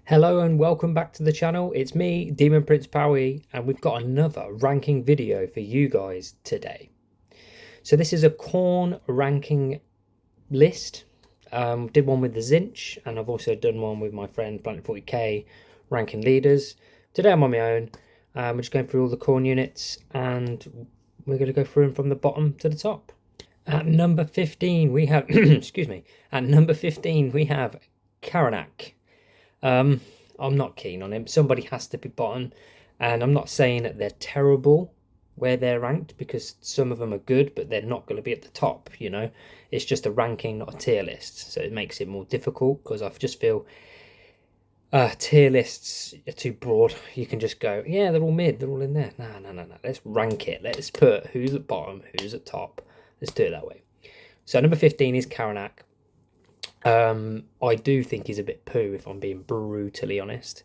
Hello and welcome back to the channel. It's me, Demon Prince Powie, and we've got another ranking video for you guys today. So this is a Khorne ranking list. Did one with the Zinch, and I've also done one with my friend Planet 40k ranking leaders. Today I'm on my own. We're just going through all the Khorne units, and we're going to go through them from the bottom to the top. At number 15 we have excuse me. At number 15 we have Karanak. I'm not keen on him. Somebody has to be bottom, and I'm not saying that they're terrible where they're ranked, because some of them are good, but they're not going to be at the top, you know. It's just a ranking, not a tier list, so it makes it more difficult, because I just feel tier lists are too broad. You can just go, yeah, they're all mid, they're all in there. No. Let's rank it. Let's put who's at bottom, who's at top. Let's do it that way. So number 15 is Karanak. I do think he's a bit poo, if I'm being brutally honest.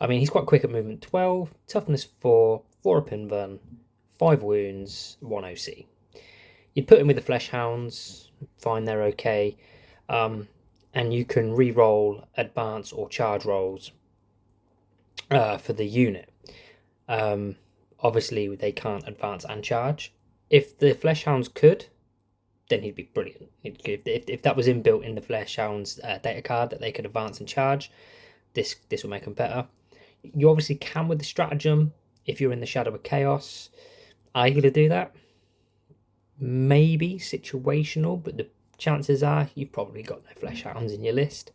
I mean, he's quite quick at movement 12, toughness 4, 4 up in burn, 5 wounds, 1 OC. You'd put him with the Flesh Hounds, fine, they're okay. And you can re-roll advance or charge rolls for the unit. Obviously, they can't advance and charge. If the Flesh Hounds could, then he'd be brilliant. If that was inbuilt in the Flesh Hounds data card, that they could advance and charge, this will make them better. You obviously can with the stratagem if you're in the Shadow of Chaos. Are you going to do that? Maybe situational, but the chances are you've probably got no Flesh Hounds in your list.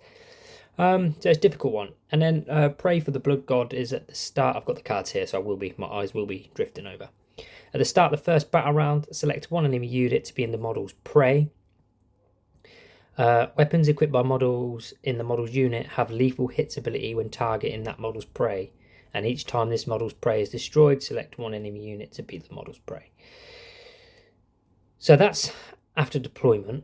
So it's a difficult one. And then Pray for the Blood God is at the start. I've got the cards here, so my eyes will be drifting over. At the start of the first battle round, select one enemy unit to be in the model's prey. Weapons equipped by models in the model's unit have lethal hits ability when targeting that model's prey. And each time this model's prey is destroyed, select one enemy unit to be the model's prey. So that's after deployment,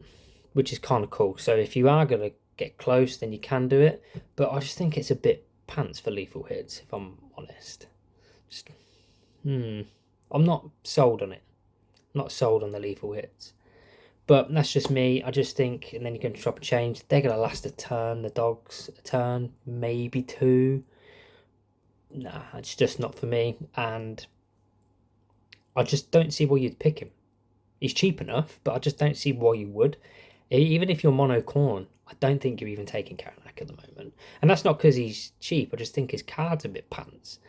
which is kind of cool. So if you are going to get close, then you can do it. But I just think it's a bit pants for lethal hits, if I'm honest. I'm not sold on it. I'm not sold on the lethal hits. But that's just me. I just think, and then you can chop and change. They're going to last a turn, the dogs, a turn, maybe 2. Nah, it's just not for me. And I just don't see why you'd pick him. He's cheap enough, but I just don't see why you would. Even if you're mono Khorne, I don't think you're even taking Karanak at the moment. And that's not because he's cheap. I just think his card's a bit pants.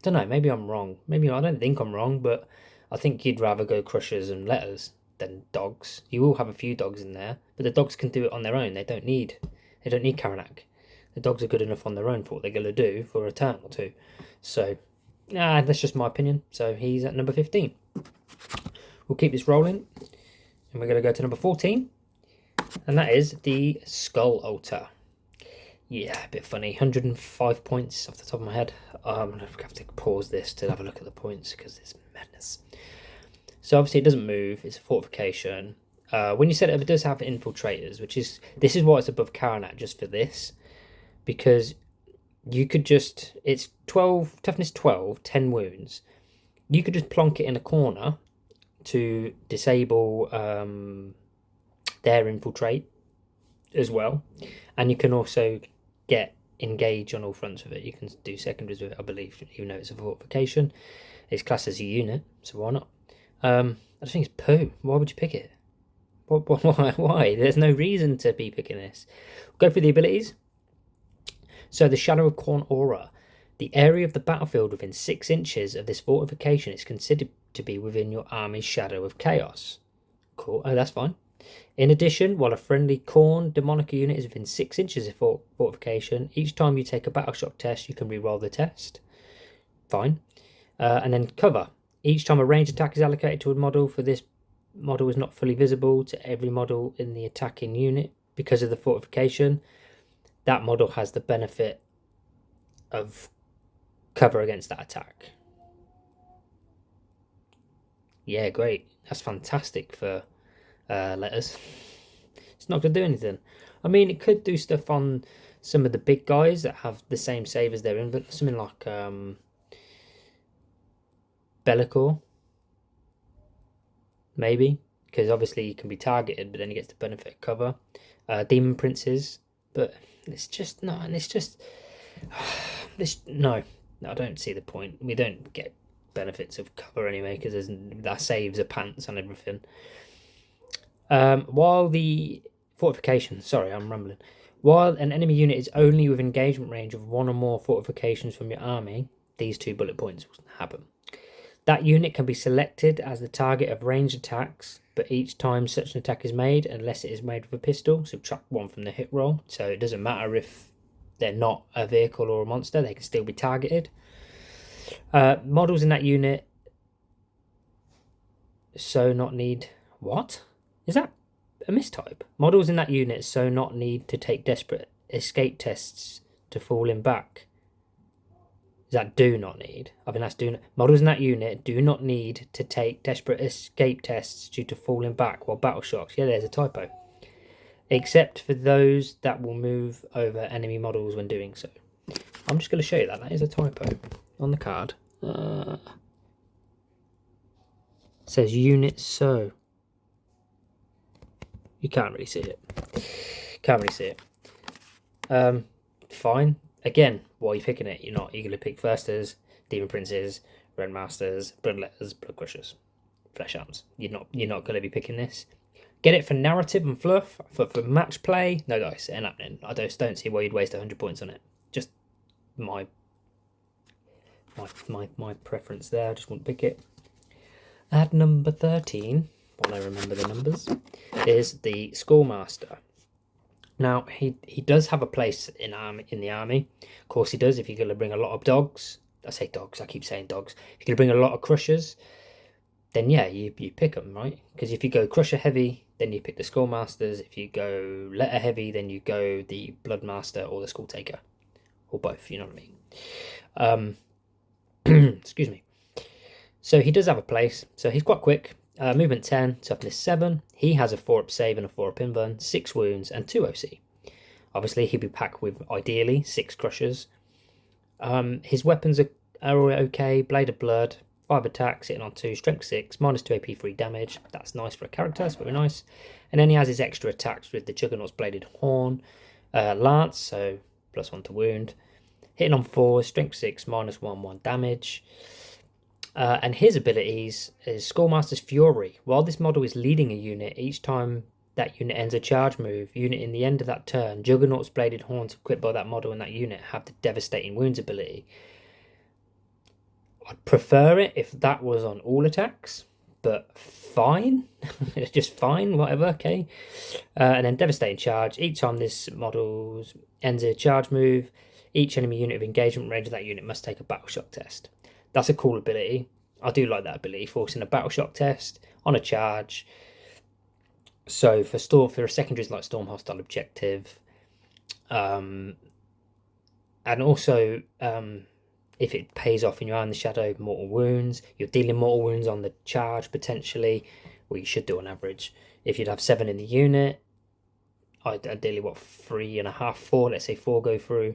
Don't know, maybe I'm wrong. Maybe I don't think I'm wrong, but I think you'd rather go Crushers and Letters than dogs. You will have a few dogs in there, but the dogs can do it on their own. They don't need Karanak. The dogs are good enough on their own for what they're going to do for a turn or two. So, that's just my opinion. So he's at number 15. We'll keep this rolling, and we're going to go to number 14, and that is the Skull Altar. Yeah, a bit funny. 105 points off the top of my head. I'm going to have to pause this to have a look at the points, because it's madness. So obviously it doesn't move. It's a fortification. When you set it up, it does have infiltrators, this is why it's above Karanak, just for this. Because you could just... It's 12, toughness 12, 10 wounds. You could just plonk it in a corner to disable their infiltrate as well. And you can also get engage on all fronts with it. You can do secondaries with it, I believe, even though it's a fortification. It's classed as a unit, so why not? I just think it's poo. Why would you pick it? Why? There's no reason to be picking this. We'll go through the abilities. So the Shadow of Khorne aura. The area of the battlefield within 6 inches of this fortification is considered to be within your army's Shadow of Chaos. Cool. Oh, that's fine. In addition, while a friendly Khorne demonic unit is within 6 inches of fortification, each time you take a battle shock test, you can re-roll the test. Fine. And then cover. Each time a ranged attack is allocated to a model, for this model is not fully visible to every model in the attacking unit because of the fortification. That model has the benefit of cover against that attack. Yeah, great. That's fantastic for Letters. It's not going to do anything. I mean, it could do stuff on some of the big guys that have the same save as their inventory. Something like Bellicor. Maybe. because obviously he can be targeted, but then he gets the benefit of cover. Demon Princes, but it's just not, and it's just no, I don't see the point. We don't get benefits of cover anyway, because that saves a pants and everything. While the fortification, sorry, I'm rambling. While an enemy unit is only within engagement range of one or more fortifications from your army, these 2 bullet points will happen. That unit can be selected as the target of ranged attacks, but each time such an attack is made, unless it is made with a pistol, subtract 1 from the hit roll. So it doesn't matter if they're not a vehicle or a monster, they can still be targeted. Models in that unit so not need... What? Is that a mistype? Models in that unit so not need to take desperate escape tests to fall in back. Is that do not need? I think that's do not. Models in that unit do not need to take desperate escape tests due to falling back while battle shocks. Yeah, there's a typo. Except for those that will move over enemy models when doing so. I'm just going to show you that. That is a typo on the card. It says unit so. You can't really see it. Can't really see it. Fine. Again, why are you picking it? You're going to pick Firsters, Demon Princes, Ren Masters, Bloodletters, Blood Crushers, Flesh Arms. You're not going to be picking this. Get it for narrative and fluff, for match play. No dice, ain't happening. I just don't see why you'd waste 100 points on it. Just my preference there. I just wouldn't pick it. At number 13, while I remember the numbers, is the Schoolmaster. Now, he does have a place in the army. Of course he does, if you're going to bring a lot of dogs. I say dogs, I keep saying dogs. If you're going to bring a lot of Crushers, then yeah, you pick them, right? Because if you go Crusher heavy, then you pick the Schoolmasters. If you go Letter heavy, then you go the Bloodmaster or the School Taker. Or both, you know what I mean? Excuse me. So he does have a place. So he's quite quick. Movement 10, toughness 7. He has a 4-up save and a 4-up invuln, 6 wounds and 2 OC. Obviously, he'd be packed with, ideally, 6 Crushers. His weapons are okay. Blade of Blood, 5 attacks, hitting on 2, strength 6, minus 2 AP, 3 damage. That's nice for a character, that's very nice. And then he has his extra attacks with the Juggernaut's Bladed Horn, Lance, so plus 1 to wound. Hitting on 4, strength 6, minus 1, 1 damage. And his abilities is Schoolmaster's Fury. While this model is leading a unit, each time that unit ends a charge move, unit in the end of that turn, Juggernaut's Bladed Horns equipped by that model and that unit have the Devastating Wounds ability. I'd prefer it if that was on all attacks, but fine. It's just fine, whatever, okay. And then Devastating Charge. Each time this model ends a charge move, each enemy unit of engagement range of that unit must take a Battle Shock test. That's a cool ability. I do like that ability, forcing a Battle Shock test on a charge. So for a secondaries like Storm Hostile Objective, and also if it pays off and you are in the shadow, mortal wounds, you're dealing mortal wounds on the charge potentially. Well, you should do on average. If you'd have 7 in the unit, ideally 3.5, 4. Let's say 4 go through.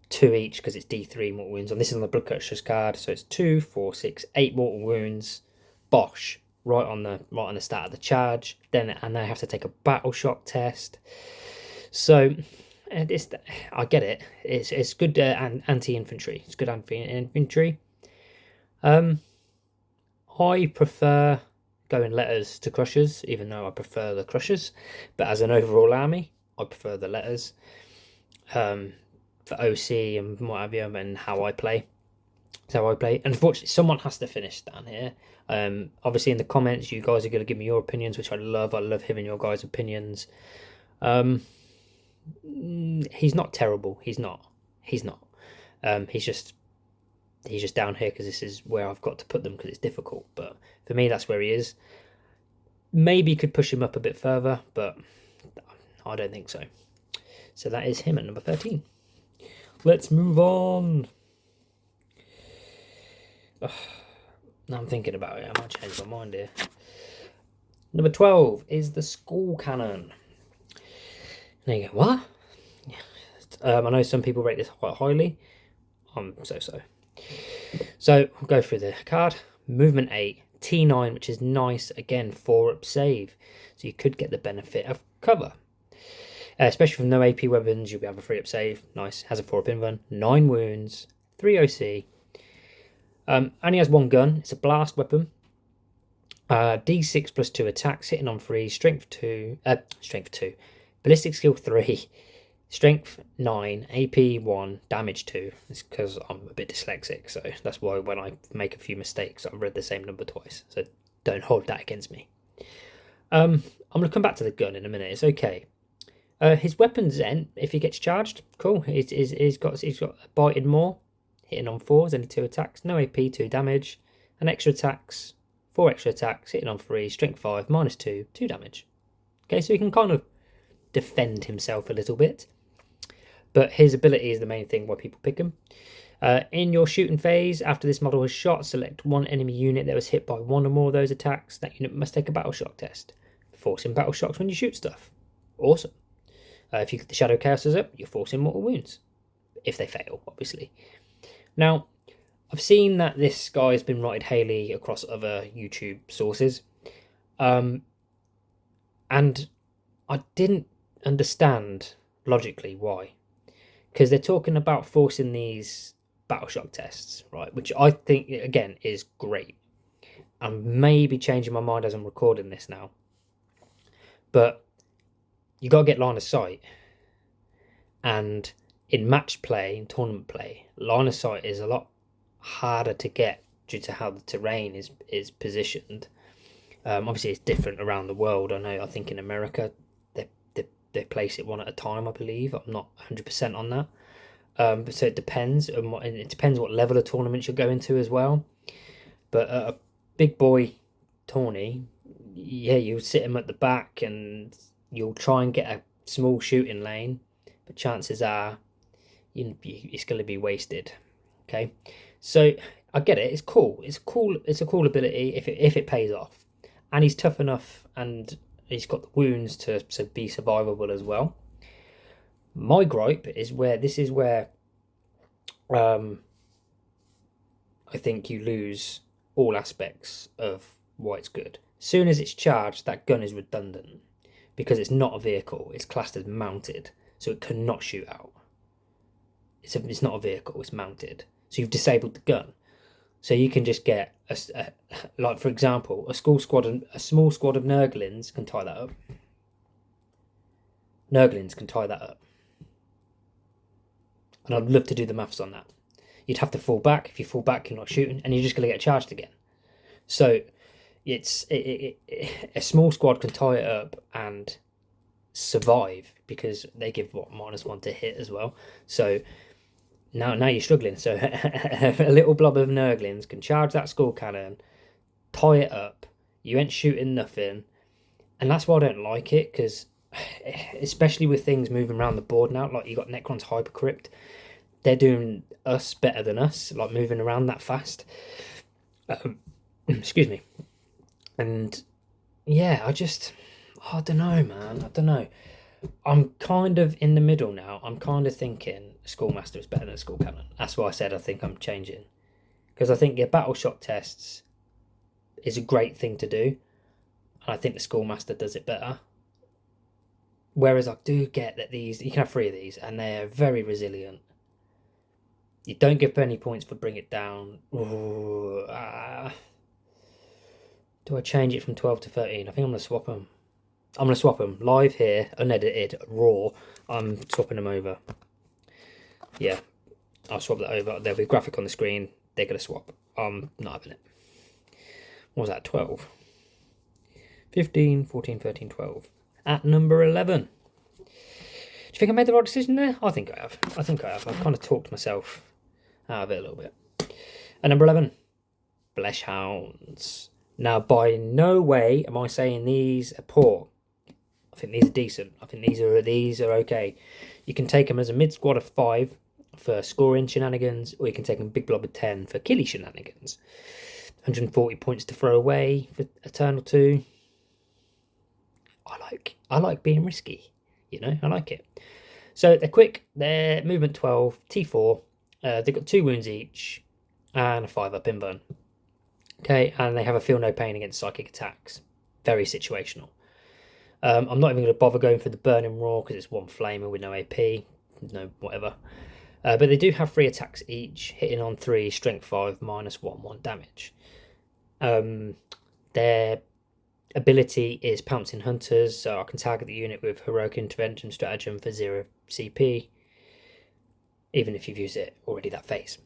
2 each because it's D3 mortal wounds. And this is on the Blood Crushers card, so it's 2, 4, 6, 8 mortal wounds. Bosh, right on the start of the charge. Then they have to take a Battle Shock test. So I get it. It's good anti-infantry. It's good anti-infantry. I prefer going Letters to Crushers, even though I prefer the Crushers. But as an overall army, I prefer the Letters. For OC and what have you, and how I play. That's how I play. And unfortunately, someone has to finish down here. Obviously, in the comments, you guys are going to give me your opinions, which I love. I love hearing your guys' opinions. He's not terrible. He's not. He's just down here because this is where I've got to put them because it's difficult. But for me, that's where he is. Maybe could push him up a bit further, but I don't think so. So that is him at number 13. Let's move on. Now I'm thinking about it. I might change my mind here. Number 12 is the Skocannon. There you go. What? I know some people rate this quite highly. I'm so. So we'll go through the card. Movement 8, T9, which is nice, again, 4-up save. So you could get the benefit of cover. Especially from no AP weapons, you'll be able to 3-up save. Nice. Has a 4-up invuln. 9 wounds. 3 OC. Only has 1 gun. It's a blast weapon. D6 plus 2 attacks, hitting on 3. Strength 2. Ballistic skill 3. Strength 9, AP 1, damage 2. It's because I'm a bit dyslexic, so that's why when I make a few mistakes, I've read the same number twice. So don't hold that against me. I'm going to come back to the gun in a minute. It's okay. His weapons then, if he gets charged, cool. He's got bited more, hitting on 4s, only 2 attacks, no AP, 2 damage, and extra attacks, 4 extra attacks, hitting on 3, strength 5, -2, 2 damage. Okay, so he can kind of defend himself a little bit. But his ability is the main thing why people pick him. In your shooting phase, after this model has shot, select one enemy unit that was hit by 1 or more of those attacks. That unit must take a battle shock test. Forcing battle shocks when you shoot stuff. Awesome. If you get the Shadow Chaoses up, you're forcing mortal wounds. If they fail, obviously. Now, I've seen that this guy has been rated highly across other YouTube sources. And I didn't understand logically why. Because they're talking about forcing these battle shock tests, right? Which I think, again, is great. I'm maybe changing my mind as I'm recording this now. But you got to get line of sight. And in match play, in tournament play, line of sight is a lot harder to get due to how the terrain is positioned. Obviously, it's different around the world. I think in America, they place it one at a time, I believe. I'm not 100% on that. But so it depends. And it depends what level of tournaments you're going to as well. But a big boy tourney, yeah, you'll sit him at the back and you'll try and get a small shooting lane. But chances are it's going to be wasted. Okay, so I get it. It's cool. It's a cool ability if it pays off. And he's tough enough and he's got the wounds to be survivable as well. My gripe is where I think you lose all aspects of why it's good. As soon as it's charged, that gun is redundant because it's not a vehicle. It's classed as mounted, so it cannot shoot out. It's not a vehicle. It's mounted, so you've disabled the gun. So you can just get like for example, a small squad of Nurglings can tie that up. And I'd love to do the maths on that. You'd have to fall back. If you fall back, you're not shooting, and you're just going to get charged again. So a small squad can tie it up and survive because they give -1 to hit as well. So now you're struggling. So a little blob of Nurglings can charge that Skocannon, tie it up. You ain't shooting nothing, and that's why I don't like it. Because especially with things moving around the board now, like you got Necron's Hypercrypt, they're doing us better than us, like moving around that fast. Excuse me. And yeah, I don't know, man. I don't know. I'm kind of in the middle now. I'm kind of thinking Schoolmaster is better than Skocannon. That's why I said I think I'm changing. Because I think your battle shock tests is a great thing to do. And I think the Schoolmaster does it better. Whereas I do get that you can have 3 of these and they're very resilient. You don't give any points for bring it down. Do I change it from 12 to 13? I think I'm going to swap them. I'm going to swap them live here, unedited, raw. I'm swapping them over. Yeah, I'll swap that over. There'll be a graphic on the screen. They're going to swap. I'm not having it. What was that? 12, 15, 14, 13, 12. At number 11. Do you think I made the right decision there? I think I have. I've kind of talked myself out of it a little bit. At number 11, Flesh Hounds. Now, by no way am I saying these are poor. I think these are decent. I think these are okay. You can take them as a mid squad of 5 for scoring shenanigans, or you can take them big blob of 10 for killy shenanigans. 140 points to throw away for a turn or 2. I like being risky. I like it. So they're quick. They're movement 12, T4. They've got 2 wounds each and a 5-up invuln. Okay, and they have a feel no pain against psychic attacks. Very situational. I'm not even going to bother going for the Burning Roar because it's one flamer with no AP, no whatever. But they do have 3 attacks each, hitting on 3, strength 5, -1/1 damage. Their ability is Pouncing Hunters, so I can target the unit with Heroic Intervention Stratagem for 0 CP, even if you've used it already that phase.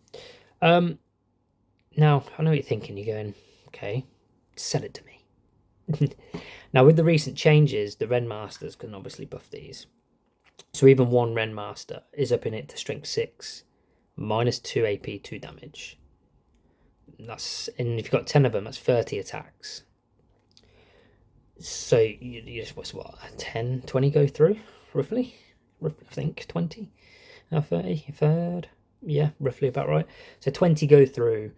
Now, I know what you're thinking, you're going, okay, sell it to me. Now, with the recent changes, the Ren Masters can obviously buff these. So even one Ren Master is upping it to strength 6, -2 AP, 2 damage. And if you've got 10 of them, that's 30 attacks. So you just, what, 10, 20 go through, roughly? I think 20, 30, a third. Yeah, roughly about right. So 20 go through.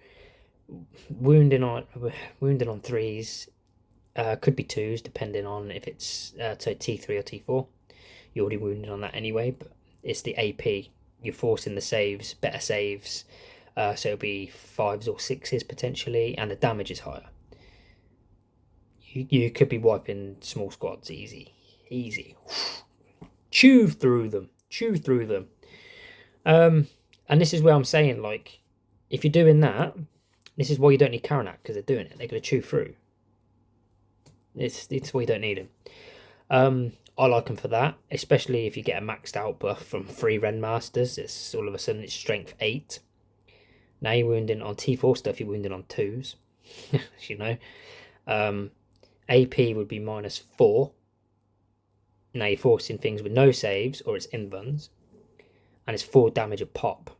Wounding on 3s, could be 2s depending on if it's so T3 or T4. You're already wounded on that anyway, but it's the AP. You're forcing the saves, better saves, so it'll be 5s or 6s potentially, and the damage is higher. You could be wiping small squads easy. Chew through them. And this is where I'm saying, like, if you're doing that, this is why you don't need Karanak, because they're doing it. They're going to chew through. It's why you don't need them. I like them for that, especially if you get a maxed out buff from 3 Ren Masters. It's all of a sudden it's strength 8. Now you're wounding on T4 stuff, you're wounding on 2s. You know. AP would be -4. Now you're forcing things with no saves, or it's invuns. And it's 4 damage a pop.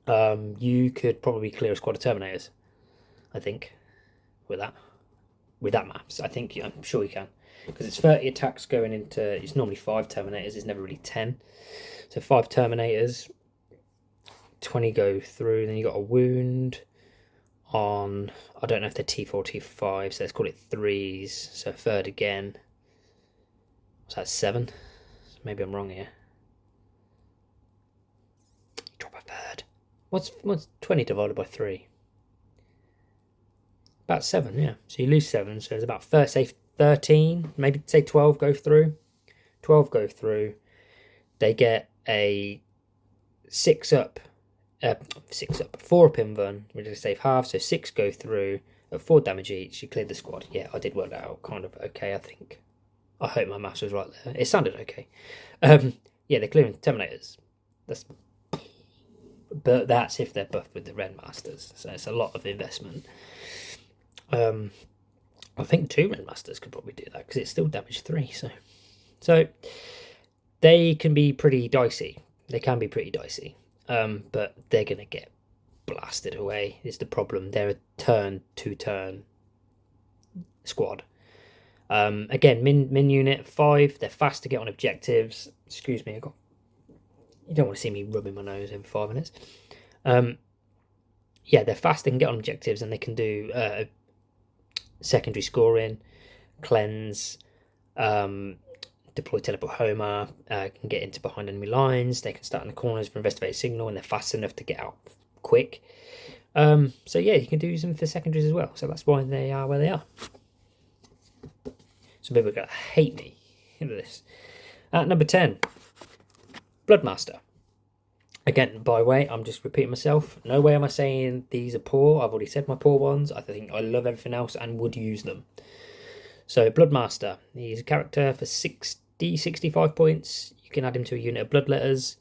You could probably clear a squad of Terminators, I think, with that maps. I'm sure you can, because it's 30 attacks going into. It's normally 5 Terminators. It's never really 10. So 5 Terminators, 20 go through. Then you got a wound on. I don't know if they're T4 or T5. So let's call it 3s. So a third again. What's that? 7. Maybe I'm wrong here. Drop a third. What's 20 divided by 3? About 7, yeah. So you lose 7, so it's about, say 13, maybe say 12 go through. 12 go through. They get a 6 up, 4 up invuln, which is safe half, so 6 go through at 4 damage each. You cleared the squad. Yeah, I did work that out kind of okay, I think. I hope my maths was right there. It sounded okay. Yeah, they're clearing Terminators. But that's if they're buffed with the Ren Masters. So it's a lot of investment. I think 2 Ren Masters could probably do that, because it's still damage 3. So they can be pretty dicey. But they're going to get blasted away, is the problem. They're a turn, 2-turn squad. Again, min unit 5. They're fast to get on objectives. Excuse me, you don't want to see me rubbing my nose every 5 minutes. Yeah, they're fast, they can get on objectives, and they can do secondary scoring, cleanse, deploy teleport Homer, can get into behind enemy lines, they can start in the corners for investigate signal, and they're fast enough to get out quick. So yeah, you can do them for secondaries as well, so that's why they are where they are. Some people are going to hate me into this. At number 10, Bloodmaster. Again, by the way, I'm just repeating myself. No way am I saying these are poor. I've already said my poor ones. I think I love everything else and would use them. So, Bloodmaster. He's a character for 65 points. You can add him to a unit of Bloodletters.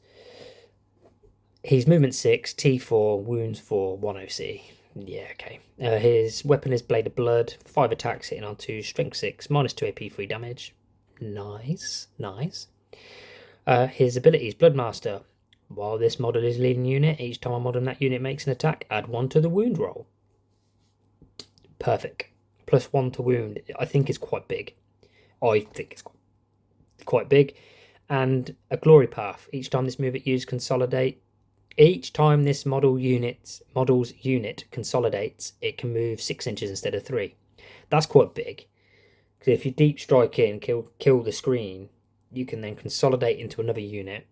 He's movement 6, T4, wounds 4, 1 OC. Yeah, okay. His weapon is Blade of Blood. 5 attacks, hitting on 2, strength 6, -2 AP, 3 damage. Nice. His ability is Bloodmaster. While this model is leading unit, each time a model in that unit makes an attack, add 1 to the wound roll. Perfect. +1 to wound, I think is quite big. I think it's quite big. And a glory path. Each time this move it used consolidate. Each time this model's unit consolidates, it can move 6 inches instead of 3. That's quite big. Because if you deep strike in, kill the screen, you can then consolidate into another unit,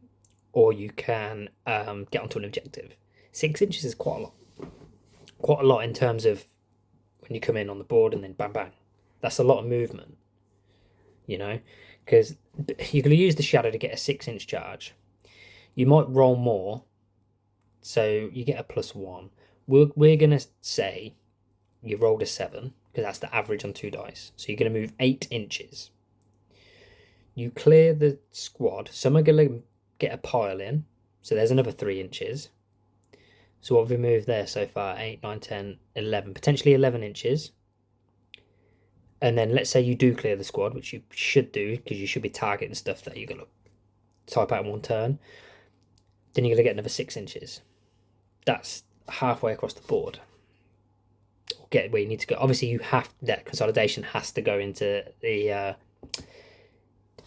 or you can get onto an objective. 6 inches is quite a lot in terms of when you come in on the board, and then bang bang. That's a lot of movement, you know, because you're going to use the shadow to get a 6-inch charge. You might roll more, so you get a +1. We're going to say you rolled a 7, because that's the average on 2 dice. So you're going to move 8 inches. You clear the squad. Some are going to get a pile in, so there's another 3 inches. So what have we moved there so far? 8, 9, 10, 11. Potentially 11 inches. And then let's say you do clear the squad, which you should do, because you should be targeting stuff that you're going to type out in one turn. Then you're going to get another 6 inches. That's halfway across the board. Get where you need to go. Obviously, that consolidation has to go into the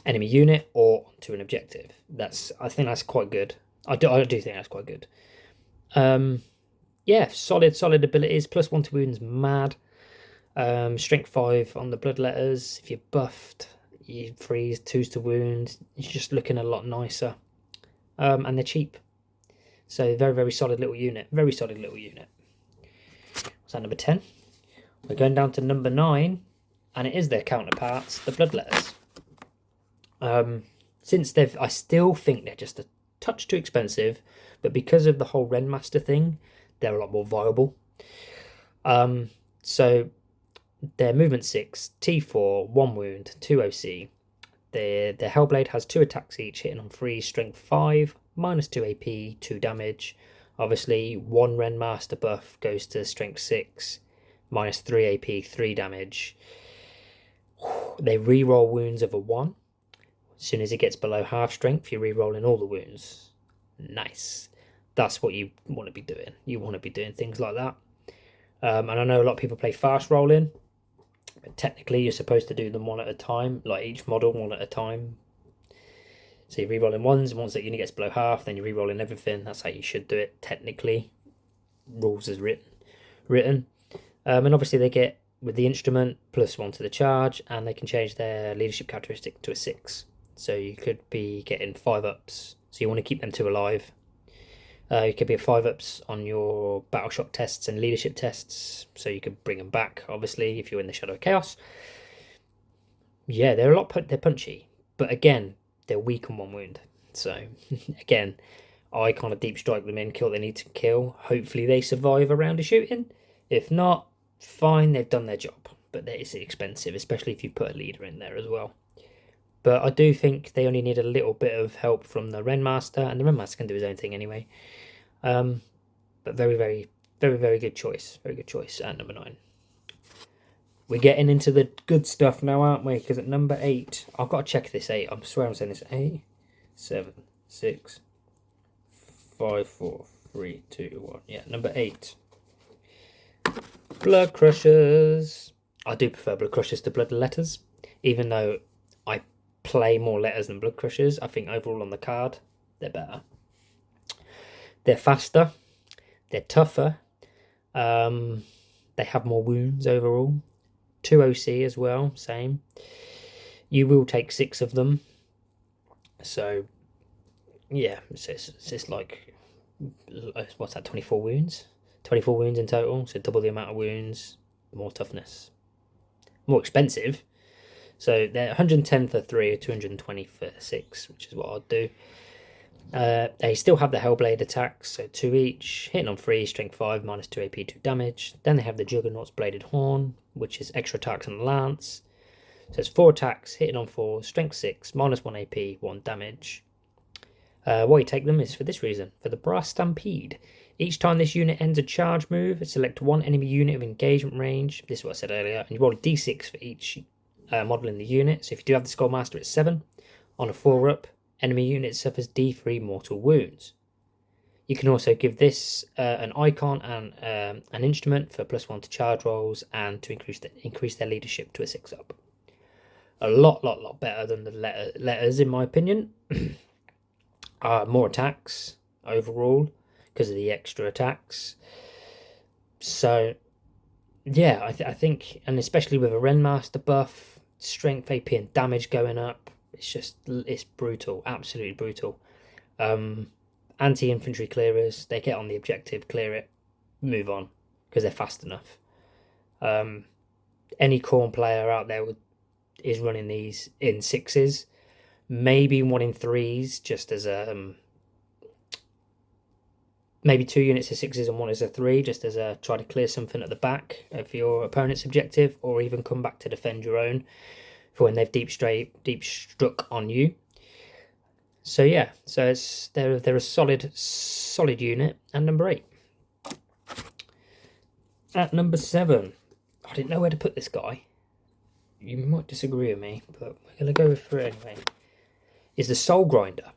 enemy unit or to an objective. I think that's quite good. I do think that's quite good. Yeah, solid abilities. +1 to wounds, mad. Strength 5 on the bloodletters. If you're buffed, you freeze 2s to wound. It's just looking a lot nicer. And they're cheap. So very solid little unit. Very solid little unit. What's that, number 10? We're going down to number 9, and it is their counterparts, the bloodletters. I still think they're just a touch too expensive, but because of the whole Ren Master thing, they're a lot more viable. So their movement 6, T4, 1 wound, 2 OC. Their Hellblade has 2 attacks each, hitting on 3, strength 5, -2 AP, 2 damage. Obviously, 1 Ren Master buff goes to strength 6, -3 AP, 3 damage. They reroll wounds of a 1. As soon as it gets below half strength, you're rerolling all the wounds. Nice. That's what you want to be doing. You want to be doing things like that. And I know a lot of people play fast rolling. But technically, you're supposed to do them one at a time, like each model one at a time. So you're re-rolling ones that unit gets below half, then you're re-rolling everything. That's how you should do it, technically. Rules as written. And obviously they get, with the instrument, +1 to the charge, and they can change their leadership characteristic to a 6. So you could be getting 5-ups. So you want to keep them 2 alive. You could be 5-ups on your battle shock tests and leadership tests, so you could bring them back, obviously, if you're in the Shadow of Chaos. Yeah, they're punchy, but again, they're weak on 1 wound. So, again, I kind of deep strike them in, kill what they need to kill. Hopefully they survive a round of shooting. If not, fine, they've done their job. But it's expensive, especially if you put a leader in there as well. But I do think they only need a little bit of help from the Ren Master, and the Ren Master can do his own thing anyway. But very good choice. Very good choice at number 9. We're getting into the good stuff now, aren't we? Because at number 8, I've got to check this 8. I swear I'm saying this 8, 7, 6, 5, 4, 3, 2, 1. Yeah, number 8. Blood Crushers. I do prefer Blood Crushers to Blood Letters, even though I play more letters than Blood Crushers. I think overall on the card, they're better. They're faster. They're tougher. They have more wounds overall. 2 OC as well, same. You will take 6 of them. So, yeah, it's like, what's that, 24 wounds? 24 wounds in total, so double the amount of wounds, more toughness. More expensive. So they're 110 for 3 or 220 for 6, which is what I'd do. They still have the Hellblade attacks, so 2 each, hitting on 3, strength 5, -2 AP, 2 damage. Then they have the Juggernaut's Bladed Horn, which is extra attacks on the Lance. So it's 4 attacks, hitting on 4, strength 6, -1 AP, 1 damage. Why you take them is for this reason, for the Brass Stampede. Each time this unit ends a charge move, select 1 enemy unit of engagement range. This is what I said earlier, and you roll a d6 for each model in the unit. So if you do have the Skullmaster, it's 7. On a 4-up, enemy unit suffers D3 mortal wounds. You can also give this an icon and an instrument for +1 to charge rolls and to increase their leadership to a 6-up. A lot better than the letters, in my opinion. More attacks overall because of the extra attacks. So, yeah, I think, and especially with a Ren Master buff, strength, AP, and damage going up, it's brutal, absolutely brutal. Anti-infantry clearers, they get on the objective, clear it, move on, because they're fast enough. Any Khorne player out there is running these in 6s, maybe 1 in 3s, just as a maybe 2 units of 6s and 1 as a 3, just as a try to clear something at the back of your opponent's objective, or even come back to defend your own for when they've deep struck on you. So yeah, so they're a solid unit. And number 8. At number 7, I didn't know where to put this guy. You might disagree with me, but we're going to go for it anyway. Is the Soul Grinder.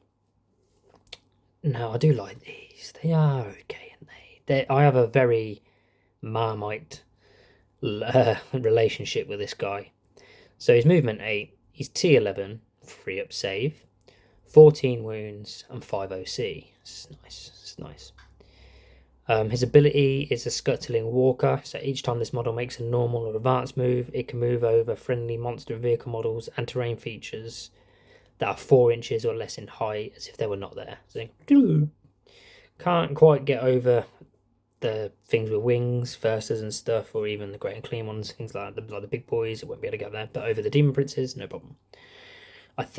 Now, I do like these. They are okay, aren't they? I have a very Marmite relationship with this guy. So he's movement 8. He's T11, 3 up save, 14 wounds, and 5 OC. It's nice. It's nice. His ability is a scuttling walker, so each time this model makes a normal or advanced move, it can move over friendly monster vehicle models and terrain features that are 4 inches or less in height, as if they were not there. So can't quite get over the things with wings, verses and stuff, or even the great and clean ones, things like the big boys, it won't be able to get there. But over the demon princes, no problem. I don't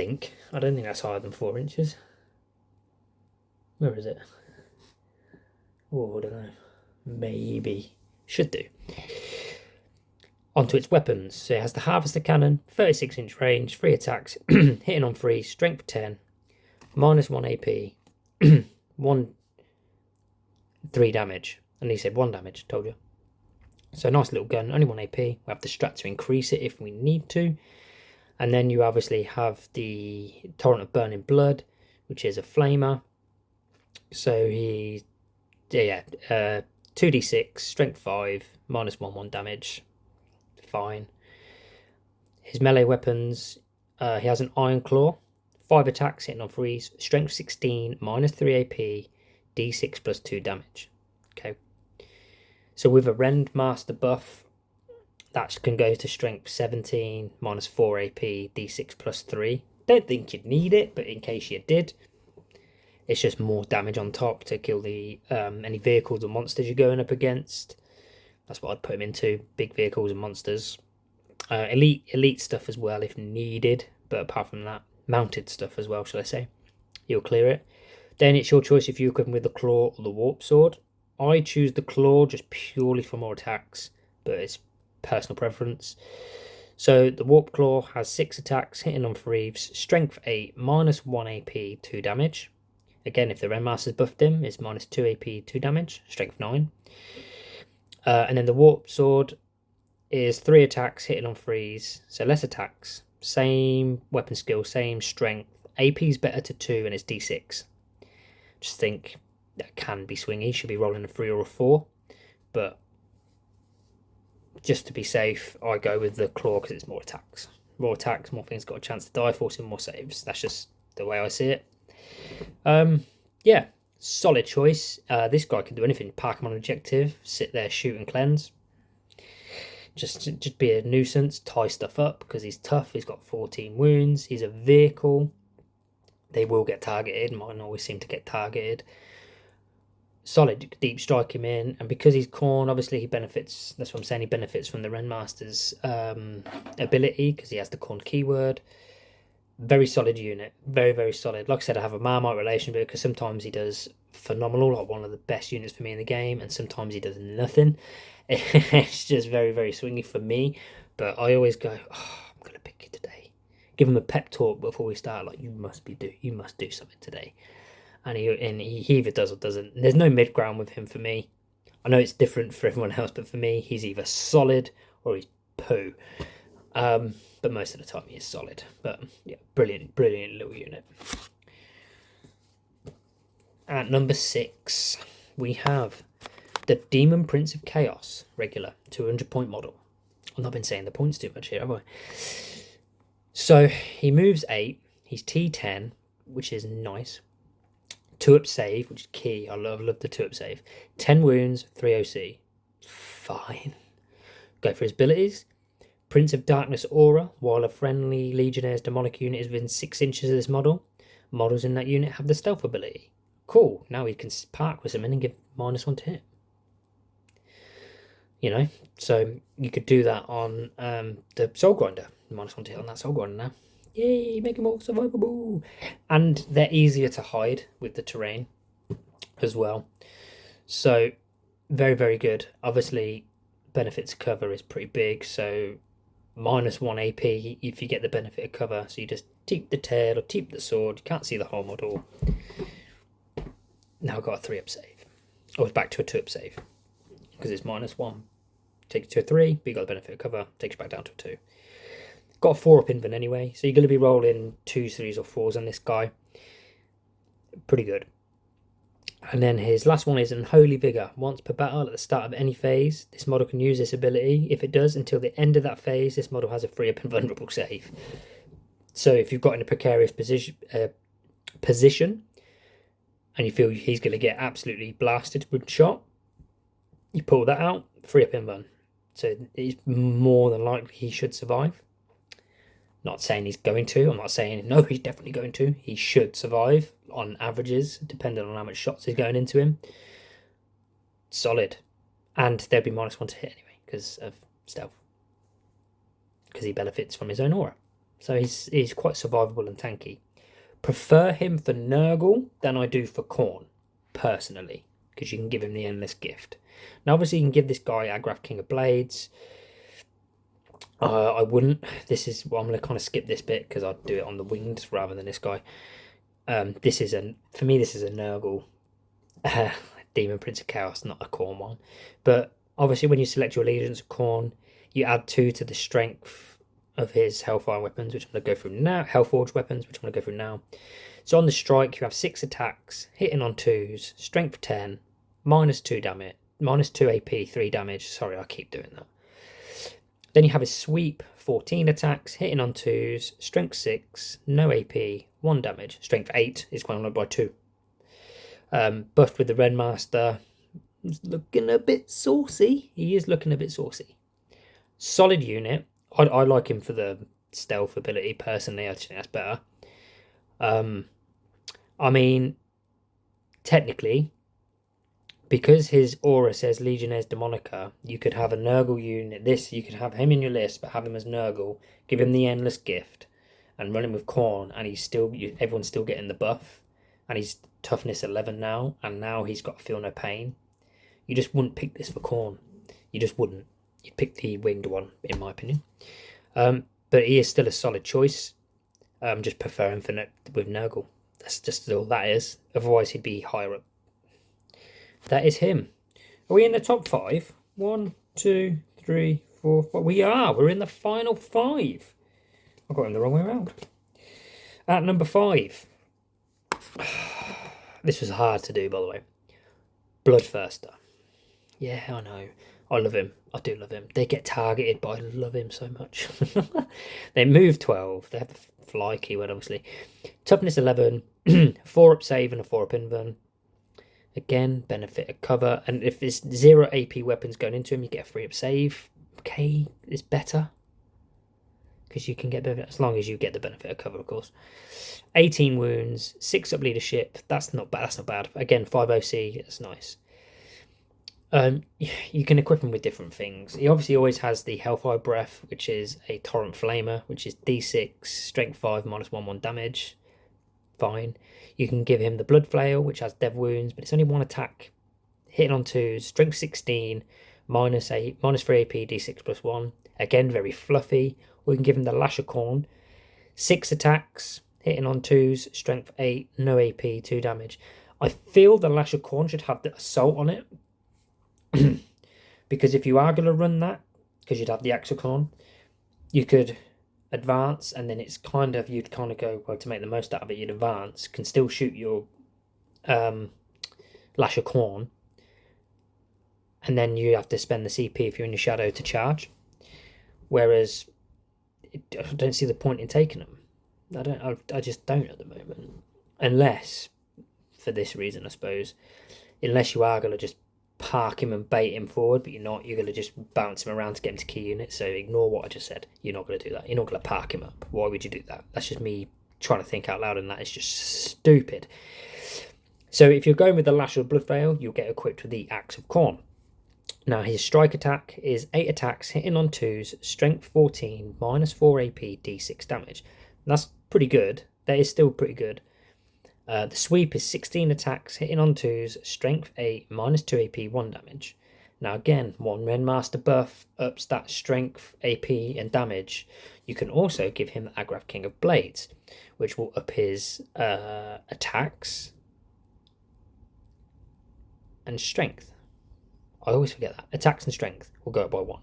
think that's higher than 4 inches. Where is it? Oh, I don't know. Maybe. Should do. Onto its weapons. So it has the Harvester Cannon, 36-inch range, 3 attacks, hitting on 3, strength 10, -1 AP, 3 damage. And he said 1 damage, told you. So nice little gun, only 1 AP. We have the strat to increase it if we need to. And then you obviously have the Torrent of Burning Blood, which is a flamer. So he, 2d6, strength 5, -1 damage. Fine. His melee weapons, he has an Iron Claw, 5 attacks, hitting on 3s, strength 16, -3 AP, d6 plus 2 damage. Okay. So with a Ren Master buff, that can go to strength 17, -4 AP, d6 plus 3. Don't think you'd need it, but in case you did, it's just more damage on top to kill the any vehicles or monsters you're going up against. That's what I'd put him into, big vehicles and monsters. Elite stuff as well if needed, but apart from that, mounted stuff as well, shall I say. You'll clear it. Then it's your choice if you equip him with the Claw or the Warp Sword. I choose the Claw just purely for more attacks, but it's personal preference. So the Warp Claw has 6 attacks, hitting on 3s, strength 8, -1 AP, 2 damage. Again, if the Ren Master's buffed him, it's -2 AP, 2 damage, strength 9. And then the Warp Sword is 3 attacks, hitting on 3s, so less attacks, same weapon skill, same strength. AP's better to 2 and it's d6. Just think that can be swingy, should be rolling a 3 or a 4, but just to be safe, I go with the Claw because it's more attacks. More attacks, more things got a chance to die, forcing more saves. That's just the way I see it. Yeah, solid choice. This guy can do anything. Park him on an objective, sit there, shoot and cleanse. Just be a nuisance, tie stuff up because he's tough. He's got 14 wounds. He's a vehicle. They will get targeted. Mine always seem to get targeted. Solid deep strike him in, and because he's Khorne, obviously he benefits. That's what I'm saying. He benefits from the Ren Master's ability because he has the Khorne keyword. Very solid unit, very, very solid. Like I said, I have a Marmite relation because sometimes he does phenomenal, like one of the best units for me in the game, and sometimes he does nothing. It's just very, very swingy for me, but I always go, I'm going to pick you today. Give him a pep talk before we start, like, you must do something today. And he either does or doesn't. There's no mid ground with him for me. I know it's different for everyone else, but for me, he's either solid or he's poo. But most of the time he is solid. But yeah, brilliant little unit. At number 6, we have the Demon Prince of Chaos, regular, 200-point model. I've not been saying the points too much here, have I? So he moves 8. He's T10, which is nice. 2 up save, which is key. I love the 2 up save. 10 wounds, 3 OC. Fine. Go for his abilities. Prince of Darkness Aura. While a friendly Legionnaire's demonic unit is within 6 inches of this model, models in that unit have the stealth ability. Cool. Now he can park with something and give -1 to hit. You know, so you could do that on the Soul Grinder. -1 to hit on that Soul Grinder now. Yay, make them more survivable. And they're easier to hide with the terrain as well. So very, very good. Obviously, benefits of cover is pretty big. So -1 AP if you get the benefit of cover. So you just teep the tail or teep the sword. You can't see the whole model. Now I've got a 3-up save. Oh, it's back to a 2-up save. Because it's -1. Takes you to a 3, but you got the benefit of cover. Takes you back down to a 2. Got a 4-up invent anyway. So you're going to be rolling 2s, 3s or 4s on this guy. Pretty good. And then his last one is Unholy Vigor. Once per battle at the start of any phase, this model can use this ability. If it does, until the end of that phase, this model has a 3-up invulnerable save. So if you've got in a precarious position and you feel he's going to get absolutely blasted with shot, you pull that out, 3-up invuln. So it's more than likely he should survive. Not saying he's going to. I'm not saying, no, he's definitely going to. He should survive on averages, depending on how much shots is going into him. Solid. And there'd be -1 to hit anyway, because of stealth. Because he benefits from his own aura. So he's quite survivable and tanky. Prefer him for Nurgle than I do for Khorne, personally. Because you can give him the Endless Gift. Now, obviously, you can give this guy Agraf King of Blades. I wouldn't. This is well, I'm going to kind of skip this bit because I'd do it on the winged rather than this guy. For me, this is a Nurgle Demon Prince of Chaos, not a Khorne one. But obviously, when you select your allegiance of Khorne, you add 2 to the strength of his Hellfire weapons, which I'm going to go through now. Hellforge weapons, which I'm going to go through now. So on the strike, you have 6 attacks, hitting on 2s, strength 10, -2 damage, -2 AP, 3 damage. Sorry, I keep doing that. Then you have his sweep, 14 attacks, hitting on 2s, strength 6, no AP, 1 damage. Strength 8 is qualified by 2. Buffed with the Ren Master. He's looking a bit saucy. He is looking a bit saucy. Solid unit. I like him for the stealth ability, personally. I think that's better. I mean, technically, because his aura says Legionnaires Demonica, you could have a Nurgle unit. You could have him in your list, but have him as Nurgle, give him the Endless Gift, and run him with Khorne, and everyone's still getting the buff, and he's toughness 11 now, and now he's got Feel No Pain. You just wouldn't pick this for Khorne. You just wouldn't. You'd pick the winged one, in my opinion. But he is still a solid choice. Just prefer him with Nurgle. That's just all that is. Otherwise, he'd be higher up. That is him. Are we in the top 5? 1, 2, 3, 4, 5. We are. We're in the final 5. I got him the wrong way around. At number 5. This was hard to do, by the way. Bloodthirster. Yeah, I know. I love him. I do love him. They get targeted, but I love him so much. They move 12. They have the fly keyword, obviously. Toughness 11. 4-up save and a 4-up invuln. Again, benefit of cover. And if there's 0 AP weapons going into him, you get a 3-up save. Okay, it's better. Because you can get benefit, as long as you get the benefit of cover, of course. 18 wounds, 6-up leadership. That's not bad. That's not bad. Again, 5 OC. That's nice. You can equip him with different things. He obviously always has the Hellfire Breath, which is a Torrent Flamer, which is D6, Strength 5, -1 damage. Fine. You can give him the Blood Flail, which has Dev Wounds, but it's only 1 attack. Hitting on 2s, Strength 16, -3 AP, D6 +1. Again, very fluffy. Or you can give him the Lash of Khorne. 6 attacks, hitting on 2s, Strength 8, no AP, 2 damage. I feel the Lash of Khorne should have the Assault on it. Because if you are going to run that, because you'd have the Axe of Khorne, you could advance, and then it's kind of, you'd kind of go, well, to make the most out of it, you'd advance, can still shoot your Lash of Khorne, and then you have to spend the CP if you're in your shadow to charge. Whereas I don't see the point in taking them. I just don't at the moment. Unless, for this reason, I suppose, unless you are going to just park him and bait him forward, but you're not. You're going to just bounce him around to get him to key unit. So ignore what I just said. You're not going to do that. You're not going to park him up. Why would you do that? That's just me trying to think out loud, and that is just stupid. So if you're going with the Lash of Blood Veil, you'll get equipped with the Axe of Khorne. Now his strike attack is 8 attacks, hitting on 2s, strength 14, minus 4 AP, d6 damage. And that's pretty good. That is still pretty good. The sweep is 16 attacks, hitting on 2s, strength 8, minus 2 AP, 1 damage. Now again, one Ren Master buff ups that strength, AP and damage. You can also give him the Agraf King of Blades, which will up his attacks and strength. I always forget that. Attacks and strength will go up by 1.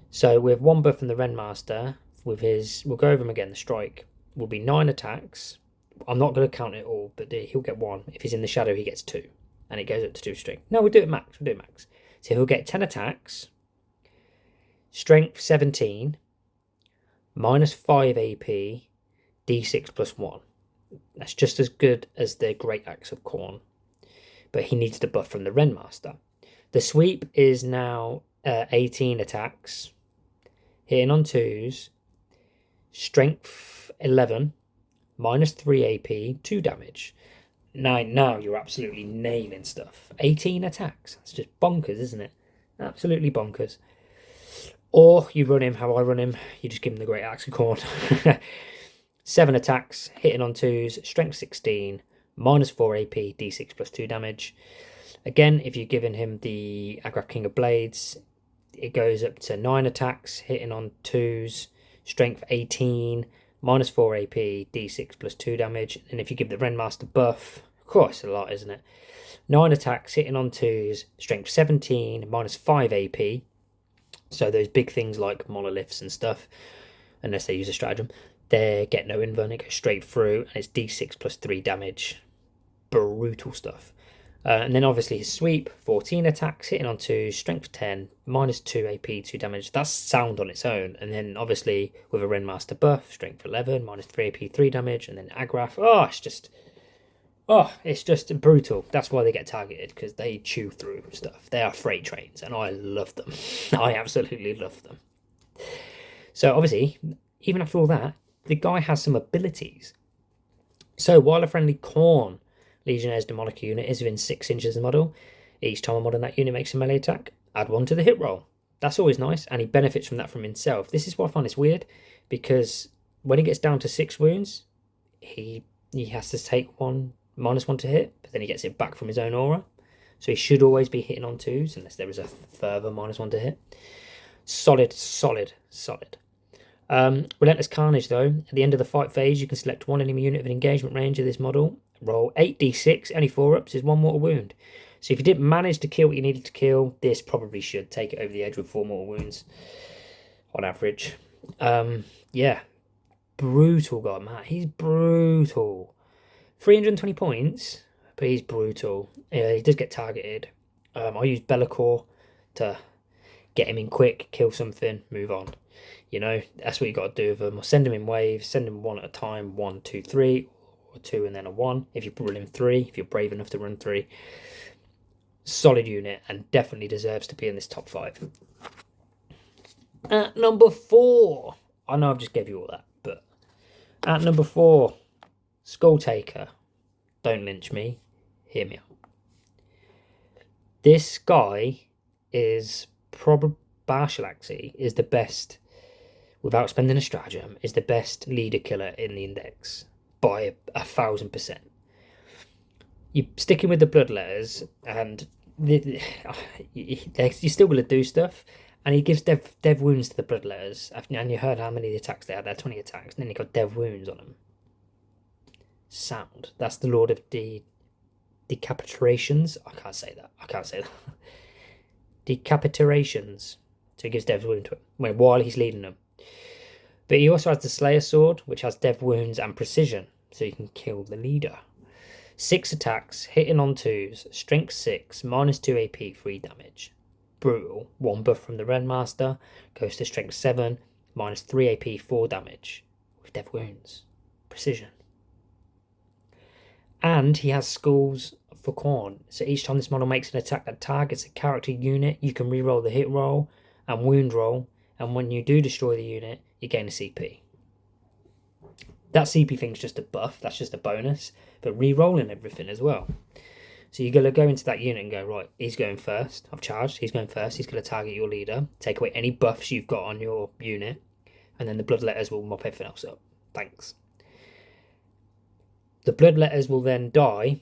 So with one buff from the Ren Master, with his, we'll go over him again, the strike will be 9 attacks. I'm not going to count it all, but he'll get 1. If he's in the shadow, he gets 2. And it goes up to 2 strength. No, we'll do it max. So he'll get 10 attacks, strength 17, minus 5 AP, d6 plus 1. That's just as good as the Great Axe of Khorne. But he needs the buff from the Ren Master. The sweep is now 18 attacks, hitting on 2s, strength 11, minus 3 AP, 2 damage. Now you're absolutely nailing stuff. 18 attacks. That's just bonkers, isn't it? Absolutely bonkers. Or you run him how I run him. You just give him the Great Axe of Khorne. 7 attacks, hitting on 2s, strength 16, minus 4 AP, d6 plus 2 damage. Again, if you're giving him the Agraf King of Blades, it goes up to 9 attacks, hitting on 2s, strength 18, minus 4 AP, d6 plus 2 damage. And if you give the Ren Master buff, of course, a lot, isn't it? 9 attacks, hitting on 2s, strength 17, minus 5 AP. So those big things like monoliths and stuff, unless they use a stratagem, they get no invuln, it goes straight through, and it's d6 plus 3 damage. Brutal stuff. And then obviously his sweep, 14 attacks, hitting on 2, strength 10, minus 2 AP, 2 damage. That's sound on its own. And then obviously with a Ren Master buff, strength 11, minus 3 AP, 3 damage, and then Agraf. It's just brutal. That's why they get targeted, because they chew through stuff. They are freight trains, and I love them. I absolutely love them. So obviously, even after all that, the guy has some abilities. So while a friendly Khorne Legionnaire's demonic unit is within 6 inches of the model, each time a model in that unit makes a melee attack, add 1 to the hit roll. That's always nice, and he benefits from that from himself. This is why I find this weird, because when he gets down to 6 wounds, he has to take minus 1 to hit, but then he gets it back from his own aura. So he should always be hitting on 2s, unless there is a further minus 1 to hit. Solid. Relentless Carnage, though. At the end of the fight phase, you can select one enemy unit within engagement range of this model. Roll 8d6, any 4-ups is 1 mortal wound. So if you didn't manage to kill what you needed to kill, this probably should take it over the edge with 4 mortal wounds on average. Yeah, brutal guy, man. He's brutal. 320 points, but he's brutal. Yeah, he does get targeted. I use Bellacore to get him in quick, kill something, move on. You know, that's what you got to do with them. Or send him in waves, send him 1 at a time, 1, 2, 3, or 2 and then a 1. If you run him 3, if you're brave enough to run 3. Solid unit, and definitely deserves to be in this top 5. At number 4, I know I've just gave you all that, but at number 4, Skull Taker. Don't lynch me, hear me out. This guy is probably, Barshalaxi is the best, without spending a stratagem, is the best leader killer in the index by 1,000%. You're sticking with the bloodletters, and you're still going to do stuff, and he gives dev wounds to the bloodletters, and you heard how many attacks they had. They had 20 attacks, and then he got dev wounds on them. Sound. That's the Lord of Decapitations. I can't say that. Decapitations. So he gives dev wound to him while he's leading them. But he also has the Slayer Sword, which has dev wounds and precision, so you can kill the leader. 6 attacks, hitting on 2s, strength 6, minus 2 AP, 3 damage. Brutal. 1 buff from the Ren Master, goes to strength 7, minus 3 AP, 4 damage, with dev wounds. Precision. And he has skulls for Khorne, so each time this model makes an attack that targets a character unit, you can reroll the hit roll and wound roll, and when you do destroy the unit, you gain a CP. That CP thing's just a buff, that's just a bonus, but re-rolling everything as well. So you're going to go into that unit and go, right, he's going first. I've charged. He's going first. He's going to target your leader. Take away any buffs you've got on your unit. And then the bloodletters will mop everything else up. Thanks. The bloodletters will then die.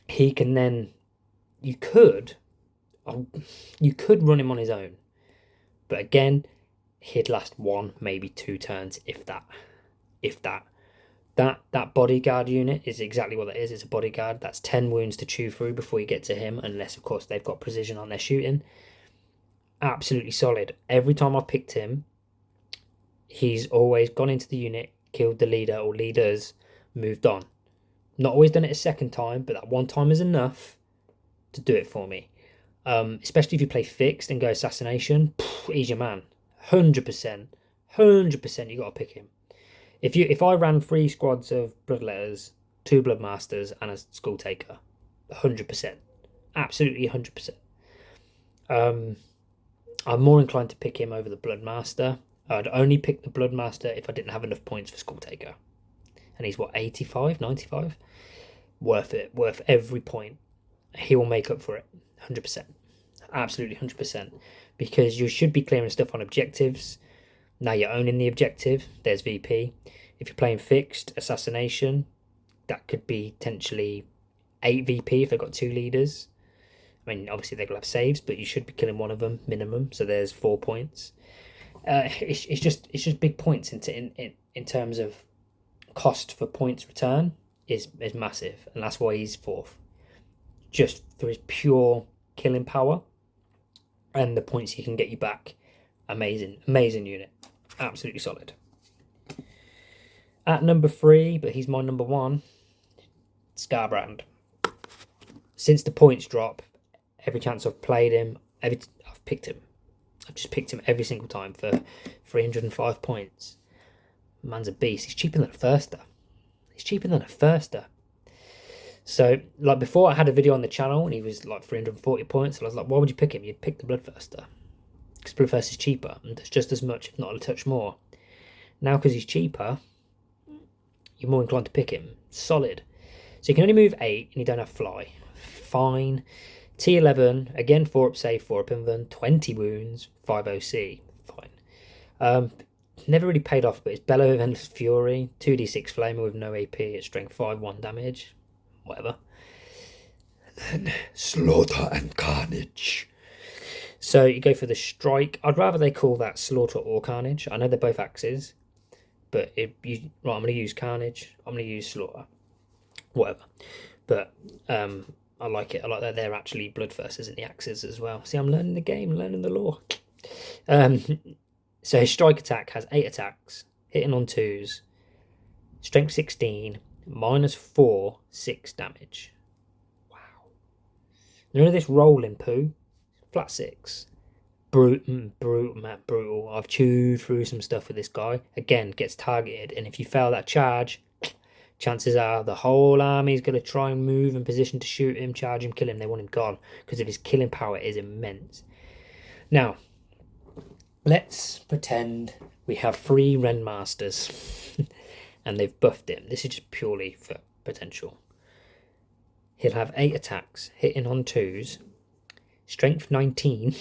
He can then... You could run him on his own. But again, he'd last 1, maybe 2 turns, if that. That bodyguard unit is exactly what that is. It's a bodyguard. That's 10 wounds to chew through before you get to him, unless, of course, they've got precision on their shooting. Absolutely solid. Every time I've picked him, he's always gone into the unit, killed the leader or leaders, moved on. Not always done it a second time, but that one time is enough to do it for me. Especially if you play fixed and go assassination, he's your man. 100%. 100% you got to pick him. If I ran 3 squads of bloodletters, 2 blood masters, and a skull taker, 100%, absolutely 100%. I'm more inclined to pick him over the blood master. I'd only pick the blood master if I didn't have enough points for skull taker, and he's what, 85, 95? Worth it, worth every point. He will make up for it, 100%, absolutely 100%, because you should be clearing stuff on objectives. Now you're owning the objective. There's VP. If you're playing fixed assassination, that could be potentially 8 VP if they've got 2 leaders. I mean, obviously they're going to have saves, but you should be killing one of them minimum. So there's 4 points. It's just big points in terms of cost for points return is massive, and that's why he's 4th. Just for his pure killing power and the points he can get you back. Amazing unit. Absolutely solid. At number 3, but he's my number 1, Scarbrand. Since the points drop, every chance I've played him, I've picked him. I've just picked him every single time for 305 points. Man's a beast. He's cheaper than a Firster. So, like, before I had a video on the channel and he was like 340 points, and I was like, why would you pick him? You'd pick the Bloodthirster. Because Bloodthirst is cheaper and does just as much, if not a touch more. Now, because he's cheaper, you're more inclined to pick him. Solid. So you can only move 8 and you don't have fly. Fine. T11, again 4 up save, 4 up invuln, 20 wounds, 5 OC. Fine. Never really paid off, but it's Bellow of Endless Fury, 2d6 flamer with no AP at strength 5, 1 damage. Whatever. Then Slaughter and Carnage. So you go for the strike. I'd rather they call that Slaughter or Carnage. I know they're both axes, but right, I'm going to use Carnage. I'm going to use Slaughter. Whatever. But I like it. I like that they're actually Bloodthirsters in the axes as well. See, I'm learning the game, learning the lore. So his strike attack has 8 attacks, hitting on 2s, strength 16, -4, 6 damage. Wow. None of this rolling poo. Flat 6. Brutal. I've chewed through some stuff with this guy. Again, gets targeted, and if you fail that charge, chances are the whole army's going to try and move in position to shoot him, charge him, kill him. They want him gone because of his killing power is immense. Now, let's pretend we have 3 Ren Masters and they've buffed him. This is just purely for potential. He'll have 8 attacks, hitting on 2s, strength 19,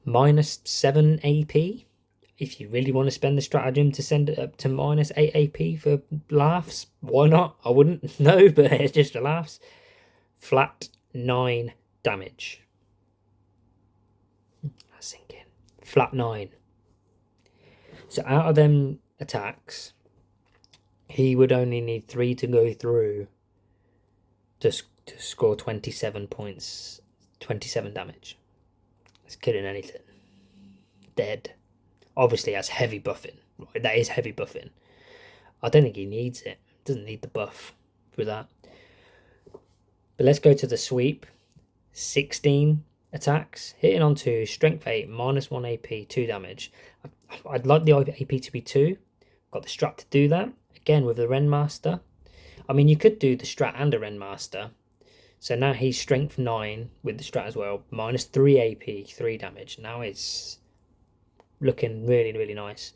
-7 AP. If you really want to spend the stratagem to send it up to -8 AP for laughs, why not? I wouldn't know, but it's just a laughs. Flat 9 damage. That's sinking. Flat 9. So out of them attacks, he would only need 3 to go through to score 27 points, 27 damage. That's killing anything. Dead. Obviously has heavy buffing. Right? That is heavy buffing. I don't think he needs it. Doesn't need the buff for that. But let's go to the sweep. 16 attacks, hitting on 2, strength 8, -1 AP, 2 damage. I'd like the AP to be 2. Got the strat to do that. Again with the Ren Master. I mean, you could do the strat and a Ren Master. So now he's strength 9 with the strat as well. -3 AP, 3 damage. Now it's looking really, really nice.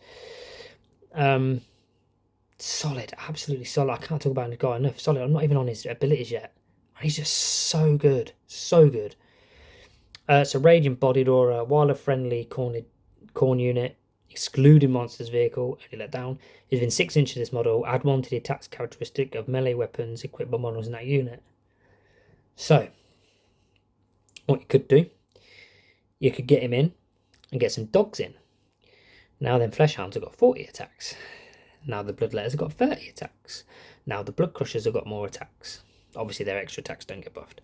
Solid, absolutely solid. I can't talk about the guy enough. Solid. I'm not even on his abilities yet. He's just so good, so good. So rage embodied aura, while a friendly Khorne unit, excluding monster's vehicle, only let down, is within 6 inches of this model, add 1 to the attack's characteristic of melee weapons equipped by models in that unit. So, what you could do, you could get him in and get some dogs in. Now then, Flesh Hounds have got 40 attacks. Now the Bloodletters have got 30 attacks. Now the Blood Crushers have got more attacks. Obviously their extra attacks don't get buffed.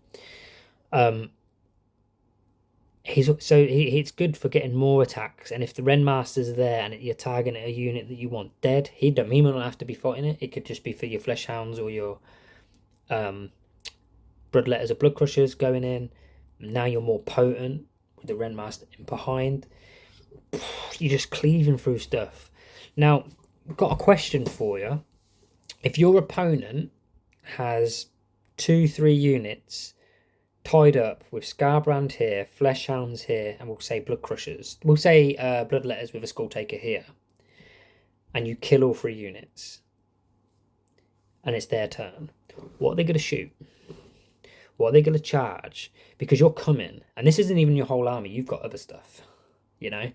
It's good for getting more attacks, and if the Ren Masters are there and you're targeting a unit that you want dead, he might not have to be fighting it. It could just be for your Flesh Hounds or your Bloodletters or Blood Crushers going in. Now you're more potent with the Ren Master in behind. You're just cleaving through stuff. Now, I've got a question for you. If your opponent has 2-3 units tied up with Scarbrand here, Flesh Hounds here, and we'll say Blood Crushers, we'll say Bloodletters with a Skull Taker here, and you kill all 3 units, and it's their turn, what are they going to shoot? What are they going to charge? Because you're coming, and this isn't even your whole army, you've got other stuff, you know?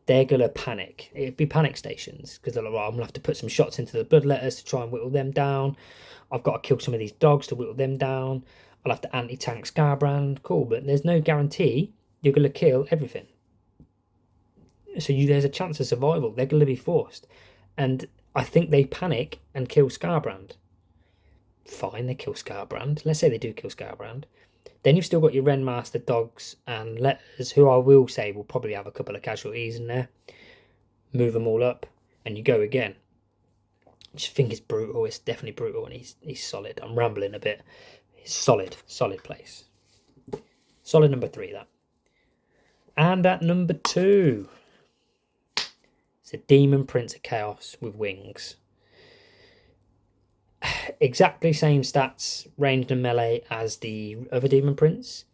They're going to panic. It'd be panic stations, because they're like, well, I'm going to have to put some shots into the Bloodletters to try and whittle them down. I've got to kill some of these dogs to whittle them down. I'll have to anti-tank Scarbrand. Cool, but there's no guarantee you're going to kill everything. So there's a chance of survival. They're going to be forced. And I think they panic and kill Scarbrand. Fine, they kill Scarbrand. Let's say they do kill Scarbrand. Then you've still got your Ren Master dogs and letters, who I will say will probably have a couple of casualties in there. Move them all up, and you go again. I just think it's brutal. It's definitely brutal, and he's solid. I'm rambling a bit. It's solid place. Solid number 3, that. And at number 2, it's a Demon Prince of Chaos with wings. Exactly same stats, ranged and melee, as the other Demon Prince.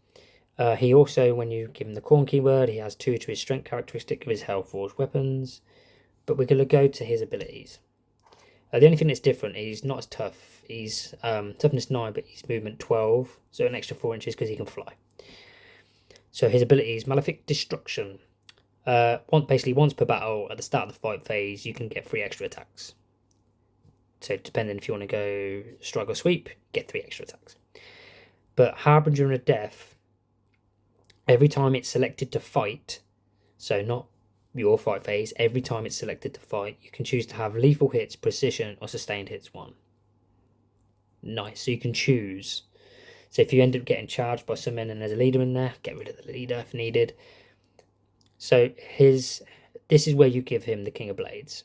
He also, when you give him the Khorne keyword, he has 2 to his strength characteristic of his Hellforged weapons. But we're going to go to his abilities. The only thing that's different, he's not as tough. He's toughness 9, but he's movement 12, so an extra 4 inches because he can fly. So his abilities, Malefic Destruction. Basically, once per battle, at the start of the fight phase, you can get 3 extra attacks. So depending if you want to go strike or sweep, get 3 extra attacks. But Harbinger of Death, every time it's selected to fight, so not your fight phase, every time it's selected to fight, you can choose to have lethal hits, precision, or sustained hits 1. Nice, so you can choose. So if you end up getting charged by someone and there's a leader in there, get rid of the leader if needed. So this is where you give him the King of Blades.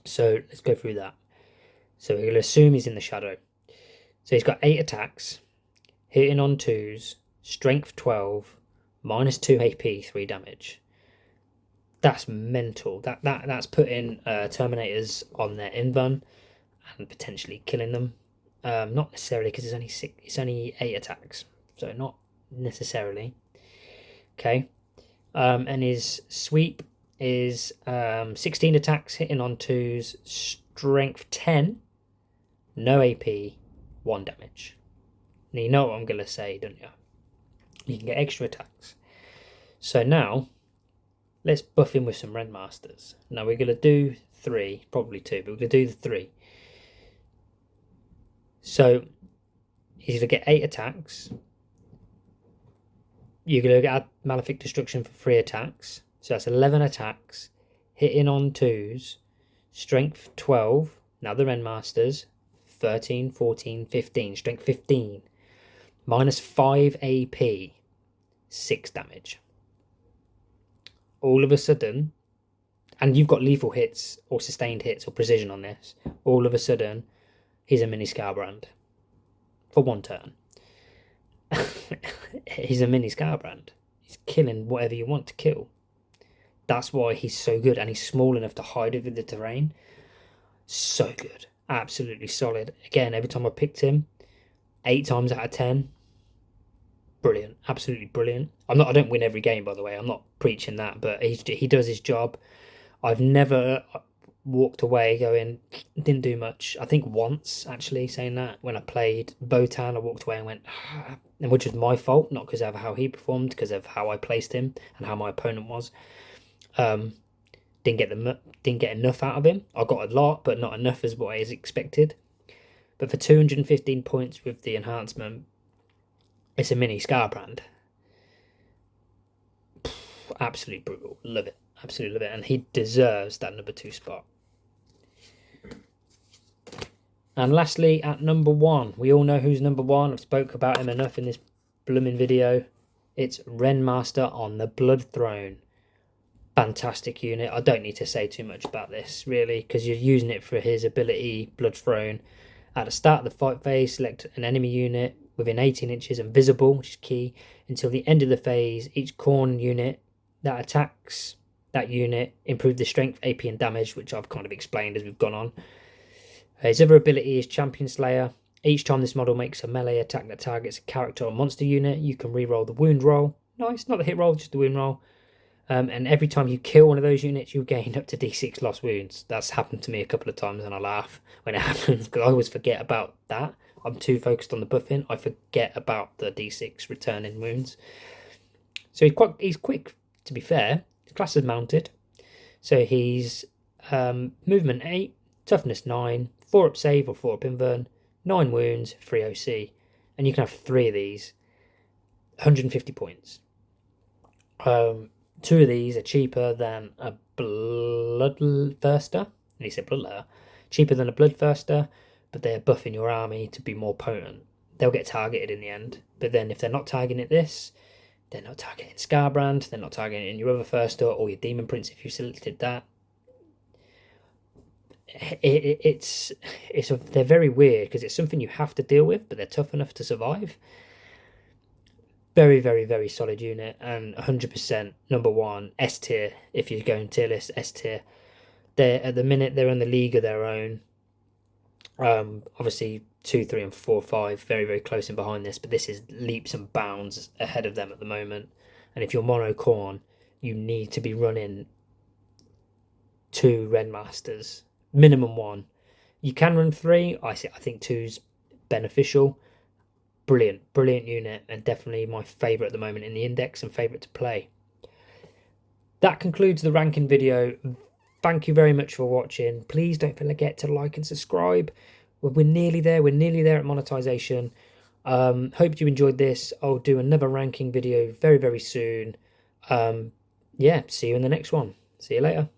So let's go through that. So we'll assume he's in the shadow. So he's got 8 attacks, hitting on 2s, strength 12, minus 2 AP, 3 damage. That's mental. That's putting Terminators on their invuln and potentially killing them. Not necessarily, because it's only 8 attacks, so not necessarily. Okay. And his sweep is 16 attacks, hitting on 2s, strength 10, no AP, 1 damage. Now you know what I'm going to say, don't you? You can get extra attacks. So now, let's buff him with some Ren Masters. Now we're going to do 3, probably 2, but we're going to do the 3. So he's going to get 8 attacks. You're going to add Malefic Destruction for 3 attacks. So that's 11 attacks, hitting on 2s, strength 12, now the Ren Masters, 13, 14, 15, strength 15, minus 5 AP, 6 damage. All of a sudden, and you've got lethal hits or sustained hits or precision on this, all of a sudden, he's a mini Scarbrand for 1 turn. He's a mini Scarbrand. He's killing whatever you want to kill. That's why he's so good, and he's small enough to hide over the terrain. So good. Absolutely solid. Again, every time I picked him, 8 times out of 10, brilliant. Absolutely brilliant. I don't win every game, by the way. I'm not preaching that, but he does his job. I've never walked away going, didn't do much. I think once, actually, saying that, when I played Botan, I walked away and went, and which was my fault, not because of how he performed, because of how I placed him and how my opponent was. Didn't get enough out of him. I got a lot, but not enough as what I expected. But for 215 points with the enhancement, it's a mini Scarbrand. Absolutely brutal. Love it. Absolutely love it. And he deserves that number 2 spot. And lastly, at number 1, we all know who's number 1. I've spoke about him enough in this blooming video. It's Ren Master on the Blood Throne. Fantastic unit. I don't need to say too much about this, really, because you're using it for his ability, Blood Throne. At the start of the fight phase, select an enemy unit within 18 inches and visible, which is key. Until the end of the phase, each Khorne unit that attacks that unit improve the strength, AP and damage, which I've kind of explained as we've gone on. His other ability is Champion Slayer. Each time this model makes a melee attack that targets a character or monster unit, you can re-roll the wound roll. Nice, not the hit roll, just the wound roll. And every time you kill one of those units, you gain up to D6 lost wounds. That's happened to me a couple of times, and I laugh when it happens because I always forget about that. I'm too focused on the buffing. I forget about the D6 returning wounds. So he's quick, to be fair. His class is mounted. So he's movement 8, toughness 9, 4 up save or 4 up invern, 9 wounds, 3 OC. And you can have 3 of these. 150 points. 2 of these are cheaper than a Bloodthirster. And he said Bloodletter. Cheaper than a Bloodthirster, but they're buffing your army to be more potent. They'll get targeted in the end. But then if they're not targeting this, they're not targeting Scarbrand, they're not targeting your other Thirster or your Demon Prince if you selected that. They're very weird because it's something you have to deal with, but they're tough enough to survive. Very, very, very solid unit, and 100% number 1 S tier. If you're going tier list, S tier. They're at the minute they're in the league of their own. Obviously 2, 3, and 4, 5 very, very close in behind this, but this is leaps and bounds ahead of them at the moment. And if you're mono Khorne, you need to be running 2 Ren Masters, minimum 1. You can run 3. I think 2's beneficial. Brilliant unit, and definitely my favourite at the moment in the index and favourite to play. That concludes the ranking video. Thank you very much for watching. Please don't forget to like and subscribe. We're nearly there. We're nearly there at monetization. Hope you enjoyed this. I'll do another ranking video very, very soon. Yeah, see you in the next one. See you later.